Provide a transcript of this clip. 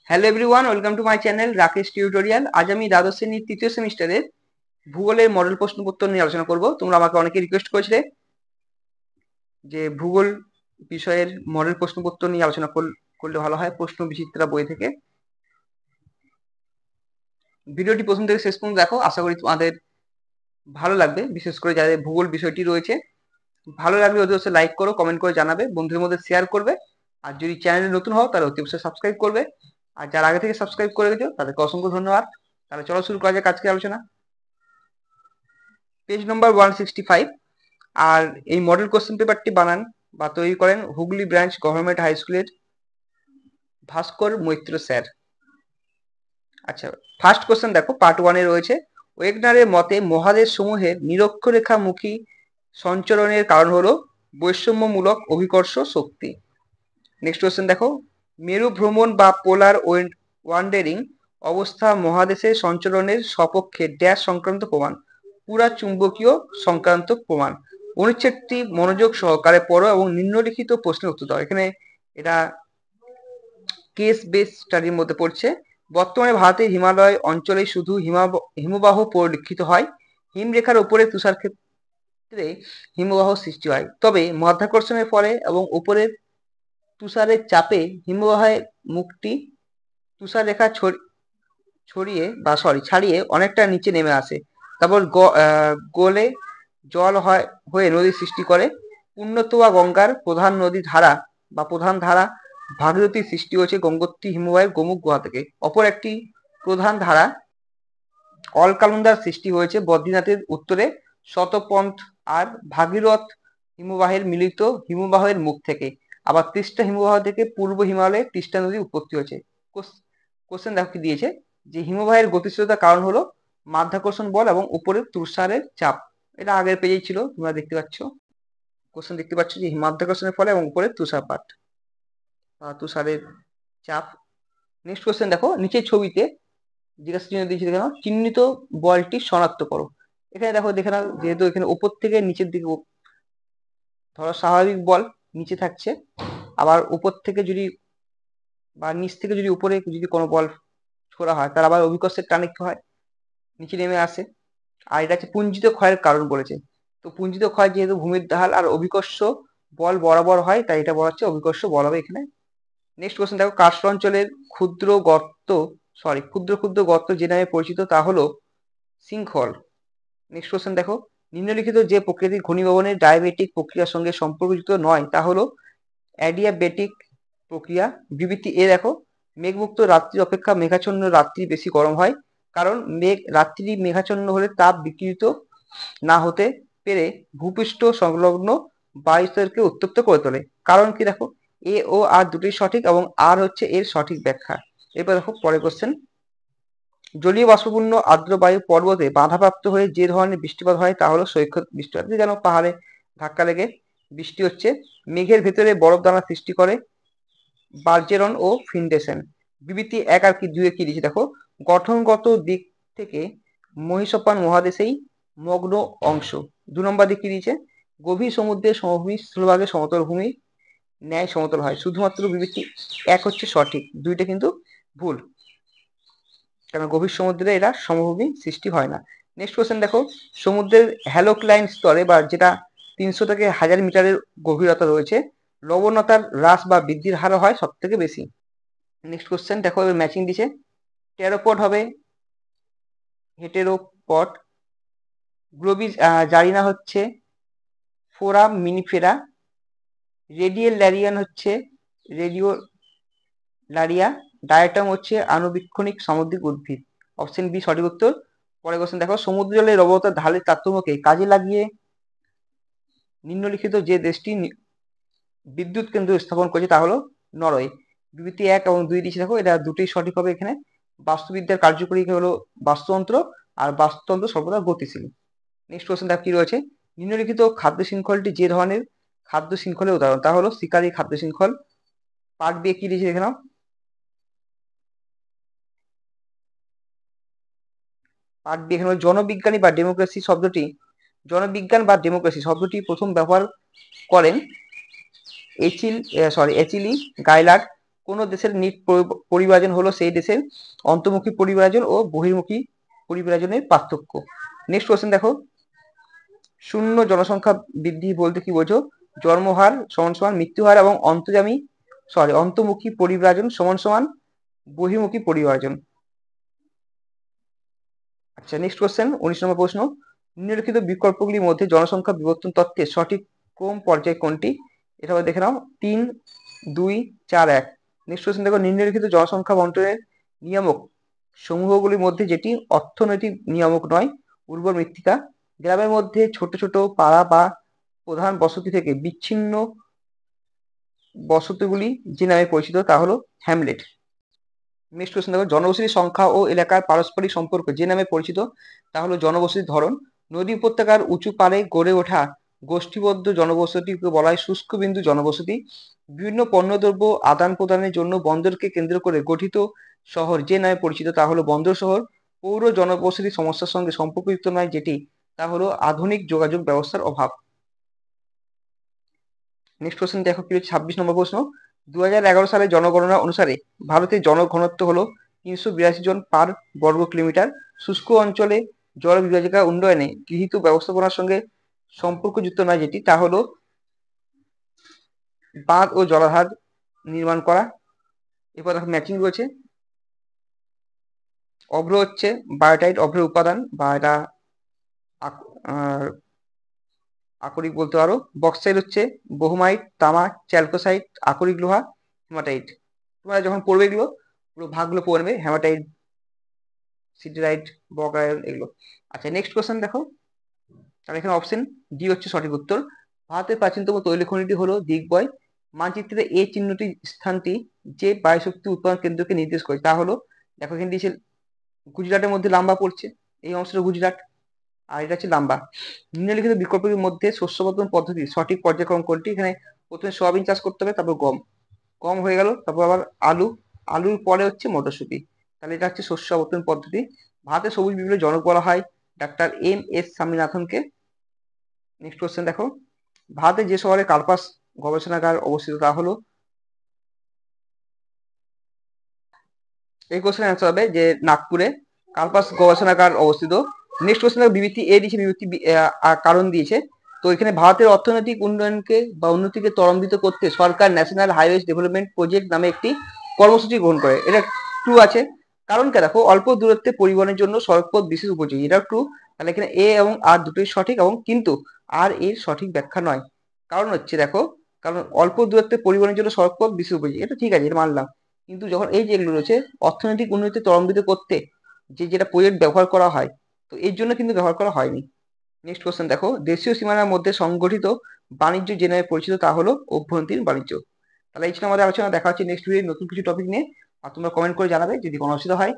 Hello everyone, welcome to my channel Rakesh tutorial. আজ আমি দ্বাদশ শ্রেণীর তৃতীয় সেমিস্টারের ভূগোলের মডেল প্রশ্নপত্র নিয়ে আলোচনা করব। তোমরা আমাকে অনেকে রিকোয়েস্ট করেছিলে যে ভূগোল বিষয়ের মডেল প্রশ্নপত্র নিয়ে আলোচনা করলে ভালো হয় প্রশ্ন বিচিত্রা বই থেকে। ভিডিওটি প্রথম থেকে শেষ পর্যন্ত দেখো, আশা করি তোমাদের ভালো লাগবে। বিশেষ করে যাদের ভূগোল বিষয়টি রয়েছে, ভালো লাগলে অতি অবশ্যই লাইক করো, কমেন্ট করে জানাবে, বন্ধুদের মধ্যে শেয়ার করবে। আর যদি চ্যানেলে নতুন হও তাহলে অতি অবশ্যই সাবস্ক্রাইব করবে। আর যারা আগে থেকে সাবস্ক্রাইব করে গেছো তাদেরকে অসংখ্য ধন্যবাদ। তাহলে চলো শুরু করা যাক আজকের আলোচনা। পেজ নম্বর 165। আর এই মডেল কোশ্চেন পেপারটি বানান বা তৈরি করেন হুগলি ব্রাঞ্চ গভর্নমেন্ট হাই স্কুলের ভাস্কর মৈত্র স্যার। আচ্ছা, ফার্স্ট কোশ্চেন দেখো, পার্ট 1-এ রয়েছে। ওয়েগনারের মতে মহাদেশ সমূহের নিরক্ষরেখামুখী সঞ্চরণের কারণ হলো বৈষম্যমূলক অভিকর্ষ শক্তি। নেক্সট কোশ্চেন দেখো, মেরু ভ্রমণ বা পোলার ওয়ান্ডারিং অবস্থা মহাদেশের সঞ্চরণের সপক্ষে ড্যাশ সংক্রান্ত প্রমাণ, পুরা চুম্বকীয় সংক্রান্ত প্রমাণ। অনুচ্ছেদটি মনোযোগ সহকারে পড়ো এবং নিম্নলিখিত প্রশ্নের উত্তর দাও। এখানে এটা কেস বেস স্টাডির মধ্যে পড়ছে। বর্তমানে ভারতের হিমালয় অঞ্চলে শুধু হিমবাহ পরিলক্ষিত হয়। হিমরেখার উপরে তুষার ক্ষেত্রে হিমবাহ সৃষ্টি হয়, তবে মাধ্যাকর্ষণের ফলে এবং উপরের তুষারের চাপে হিমবাহের মুখটি তুষার রেখা ছাড়িয়ে অনেকটা নিচে নেমে আসে, তারপর গলে জল হয়ে নদী সৃষ্টি করে। পুণ্যতোয়া গঙ্গার প্রধান নদী ধারা বা প্রধান ধারা ভাগীরথী সৃষ্টি হয়েছে গঙ্গোত্রী হিমবাহের গোমুখ গুহা থেকে। অপর একটি প্রধান ধারা অলকানন্দার সৃষ্টি হয়েছে বদ্রীনাথের উত্তরে শতপন্থ আর ভাগীরথ হিমবাহের মিলিত হিমবাহের মুখ থেকে। আবার তিস্তা হিমবাহ থেকে পূর্ব হিমালয়ে তিস্তা নদী উৎপত্তি হয়েছে। কোশ্চেন দেখো কি দিয়েছে, যে হিমবাহের গতিশীলতার কারণ হলো মাধ্যাকর্ষণ বল এবং উপরের তুষারের চাপ। এটা আগের পেজেই ছিল, তোমরা দেখতে পাচ্ছ। কোশ্চেন দেখতে পাচ্ছ যে মাধ্যাকর্ষণের ফলে এবং উপরের তুষারপাত বা তুষারের চাপ। নেক্সট কোশ্চেন দেখো, নিচের ছবিতে জিজ্ঞাসা চিহ্ন দিয়েছি, দেখে নাও, চিহ্নিত বলটি শনাক্ত করো। এখানে দেখো, দেখে নাও, যেহেতু এখানে উপর থেকে নিচের দিকে, ধরো স্বাভাবিক বল নিচে থাকছে, আবার উপর থেকে যদি বা নিচ থেকে যদি উপরে যদি কোনো বল ছোড়া হয়, তার আবার অভিকর্ষের টানে কি হয়, নিচে নেমে আসে। আর এটা হচ্ছে পুঞ্জিত ক্ষয়ের কারণ বলেছে। তো পুঞ্জিত ক্ষয় যেহেতু ভূমির ঢাল আর অভিকর্ষ বল বরাবর হয়, তাই এটা বলা হচ্ছে অভিকর্ষ বল হবে এখানে। নেক্সট কোশ্চেন দেখো, কার্স্ট অঞ্চলের ক্ষুদ্র ক্ষুদ্র গর্ত যে নামে পরিচিত তা হলো সিঙ্কহোল। নেক্সট কোশ্চেন দেখো, নিম্নলিখিত যে প্রকৃতির ঘনীভবনের ডায়াবেটিক প্রক্রিয়ার সঙ্গে সম্পর্কযুক্ত নয় তা হলো অ্যাডিয়াবেটিক প্রক্রিয়া। বিবৃতি এ দেখো, মেঘমুক্ত রাত্রি অপেক্ষা মেঘাচ্ছন্ন রাত্রি বেশি গরম হয়, কারণ রাত্রি মেঘাচ্ছন্ন হলে তাপ বিকিরিত না হতে পেরে ভূপৃষ্ঠ সংলগ্ন বায়ুস্তরকে উত্তপ্ত করে তোলে। কারণ কি দেখো, এ ও আর দুটোই সঠিক এবং আর হচ্ছে এর সঠিক ব্যাখ্যা। এরপর দেখো পরের কোশ্চেন, জলীয় বাষ্পপূর্ণ আর্দ্র বায়ু পর্বতে বাধাপ্রাপ্ত হয়ে যে ধরনের বৃষ্টিপাত হয় তা হলো সৈকত বৃষ্টিপাত। যেন পাহাড়ে ধাক্কা লেগে বৃষ্টি হচ্ছে। মেঘের ভেতরে বরফ দানা সৃষ্টি করে বার্জেরন ও ফিন্ডেসেন। বিবৃতি 1 আর কি 2 কি দিয়েছে দেখো, গঠনগত দিক থেকে মহীসোপান মহাদেশেই মগ্ন অংশ। 2 নম্বর দিক কি দিয়েছে, গভীর সমুদ্রের সমভূমি স্থলভাগে সমতল ভূমি ন্যায় সমতল হয়। শুধুমাত্র বিবৃতি 1 হচ্ছে সঠিক, 2টা কিন্তু ভুল, কারণ গভীর সমুদ্রে এরা সমভূমি সৃষ্টি হয় না। নেক্সট কোশ্চেন দেখো, সমুদ্রের হ্যালোক্লাইন স্তরে বা যেটা 300 থেকে 1000 মিটারের গভীরতা রয়েছে, লবণতার হ্রাস বা বৃদ্ধির হার হয় সব থেকে বেশি। নেক্সট কোশ্চেন দেখো, এবার ম্যাচিং দিছে। টেরোপড হবে হেটেরোপড, গ্লোবিস জারিনা হচ্ছে ফোরাম মিনিফেরা, রেডিয়েল ল্যারিয়ান হচ্ছে রেডিও লারিয়া, ডায়াটম হচ্ছে আণুবীক্ষণিক সামুদ্রিক উদ্ভিদ। অপশন বি সঠিক উত্তর। পরের কোশ্চেন দেখো, সমুদ্র জলের লবণতার ঢালের তারতম্যকে কাজে লাগিয়ে নিম্নলিখিত যে দেশটি বিদ্যুৎ কেন্দ্র স্থাপন করেছে তা হলো নরওয়ে। বিবৃতি 1 এবং 2 দিয়েছে দেখো, এটা দুটোই সঠিক হবে এখানে। বাস্তুবিদ্যার কার্যকরী হলো বাস্তুতন্ত্র, আর বাস্তুতন্ত্র সর্বদা গতিশীল। নেক্সট কোশ্চেন দেখো কি রয়েছে, নিম্নলিখিত খাদ্য শৃঙ্খলটি যে ধরনের খাদ্য শৃঙ্খলের উদাহরণ তা হলো শিকারী খাদ্য শৃঙ্খল। পার্ট বি কি দিয়েছে দেখে নাও। পার্ট বি এখানে জনবিজ্ঞান বা ডেমোক্রেসি শব্দটি প্রথম ব্যবহার করেন এচিলি গাইলার্ড কোনো দেশের নিট পরিব্রাজন হলো সেই দেশের অন্তর্মুখী পরিব্রাজন ও বহির্মুখী পরিব্রাজনের পার্থক্য। নেক্সট কোশ্চেন দেখো, শূন্য জনসংখ্যা বৃদ্ধি বলতে কি বোঝো? জন্মহার সমান সমান মৃত্যু হার এবং অন্তর্মুখী পরিব্রাজন সমান সমান বহির্মুখী পরিব্রাজন। আচ্ছা, নেক্সট কোশ্চেন 19 নম্বর প্রশ্ন, নিম্নলিখিত বিকল্পগুলির মধ্যে জনসংখ্যা বিবর্তন তত্ত্বের সঠিক ক্রম পর্যায় কোনটি? এটা আবার দেখে নাও, 3 2 4 1। নেক্সট কোশ্চেন দেখো, নিম্নলিখিত জনসংখ্যা বন্টনের নিয়ামক সমূহগুলির মধ্যে যেটি অর্থনৈতিক নিয়ামক নয় উর্বর মৃত্তিকা। গ্রামের মধ্যে ছোট ছোট পাড়া বা প্রধান বসতি থেকে বিচ্ছিন্ন বসতিগুলি যে নামে পরিচিত তা হলো হ্যামলেট। নেক্সট কোশ্চেন দেখো, জনবসতির সংখ্যা ও এলাকার পারস্পরিক সম্পর্ক যে নামে পরিচিত তা হলো জনবসতির ধরন। নদী উপত্যকার উঁচু পাড়ে গড়ে ওঠা গোষ্ঠীবদ্ধ জনবসতিকে বলা হয় শুষ্ক বিন্দু জনবসতি। বিভিন্ন পণ্যদ্রব্য আদান প্রদানের জন্য বন্দরকে কেন্দ্র করে গঠিত শহর যে নামে পরিচিত তা হলো বন্দর শহর। পৌর জনবসতি সমস্যার সঙ্গে সম্পর্কযুক্ত নয় যেটি, তা হলো আধুনিক যোগাযোগ ব্যবস্থার অভাব। নেক্সট কোশ্চেন দেখো কি হচ্ছে 26 নম্বর প্রশ্ন, 2011 সালের জনগণনা অনুসারে ভারতের জনঘনত্ব হলো 382 জন পার বর্গ কিলোমিটার। শুষ্ক অঞ্চলে জল বিভাজিকা উন্নয়নে গৃহীত ব্যবস্থাপনার সঙ্গে সম্পর্কযুক্ত নয় যেটি, তা হলো বাঁধ ও জলাধার নির্মাণ করা। এরপর দেখো ম্যাচিং রয়েছে, অভ্র হচ্ছে বায়োটাইট অভ্রের উপাদান বা এটা আকরিক বলতে পারো। বক্সাইট হচ্ছে বহুমাইট, তামা, চ্যালকোসাইট, আকরিক লোহা, হেমাটাইট। তোমরা যখন পড়বে এগুলো পুরো ভাগগুলো পড়বে, হেমাটাইট, সিডেরাইট, বক আয়রন এগুলো। আচ্ছা, নেক্সট কোশ্চেন দেখো, তাহলে এখানে অপশন ডি হচ্ছে সঠিক উত্তর। ভারতের প্রাচীনতম তৈল খনিটি হলো দিগ্বয়। মানচিত্রে এ চিহ্নটি স্থানটি যে বায়ুশক্তি উৎপাদন কেন্দ্রকে নির্দেশ করে তা হলো, দেখো এখানে দিয়েছে গুজরাটের মধ্যে লাম্বা পড়ছে, এই অংশটা গুজরাট, আর এটা হচ্ছে লাম্বা। নিম্নলিখিত বিকল্পের মধ্যে শস্য বর্ধন পদ্ধতির সঠিক পর্যায়ক্রম কোনটি? এখানে প্রথমে সয়াবিন চাষ করতে হবে, তারপর গম, গম হয়ে গেল, তারপর আবার আলু, আলুর পরে হচ্ছে মটরশুঁটি। তাহলে এটা হচ্ছে শস্য আবর্তন পদ্ধতি। ভারতের সবুজ বিপ্লবের জনক বলা হয় ডাক্তার এম.এস. স্বামীনাথনকে। নেক্সট কোশ্চেন দেখো, ভারতের যে শহরে কার্পাস গবেষণাগার অবস্থিত তা হলো, এই কোশ্চেন অ্যান্সার হবে যে নাগপুরে কার্পাস গবেষণাগার অবস্থিত। নেক্সট কোশ্চেন বিবৃতি এ দিয়েছে, বিবৃতি কারণ দিয়েছে। তো এখানে ভারতের অর্থনৈতিক উন্নয়নকে বা উন্নতিকে ত্বরান্বিত করতে সরকার ন্যাশনাল হাইওয়েজ ডেভেলপমেন্ট প্রজেক্ট নামে একটি কর্মসূচি গ্রহণ করে, এটা ট্রু আছে। কারণ কে দেখো, অল্প দূরত্বে পরিবহনের জন্য সড়কপথ বিশেষ উপযোগী, এটা ট্রু। তাহলে এখানে এ এবং আর দুটোই সঠিক, এবং কিন্তু আর এর সঠিক ব্যাখ্যা নয়। কারণ হচ্ছে দেখো, কারণ অল্প দূরত্বে পরিবহনের জন্য সড়কপথ বিশেষ উপযোগী, এটা ঠিক আছে, এটা মানলাম। কিন্তু যখন এই যেগুলো রয়েছে অর্থনৈতিক উন্নতি ত্বরান্বিত করতে যেটা প্রজেক্ট ব্যবহার করা হয়, তো এর জন্য কিন্তু ব্যবহার করা হয়নি। নেক্সট কোশ্চেন দেখো, দেশীয় সীমানার মধ্যে সংগঠিত বাণিজ্য যে নামে পরিচিত তা হলো অভ্যন্তরীণ বাণিজ্য। তাহলে এই ছিল আমাদের আলোচনা, দেখা হচ্ছে নেক্সট ভিডিও নতুন কিছু টপিক নিয়ে। আর তোমরা কমেন্ট করে জানাবে যদি কোনো অসুবিধা হয়।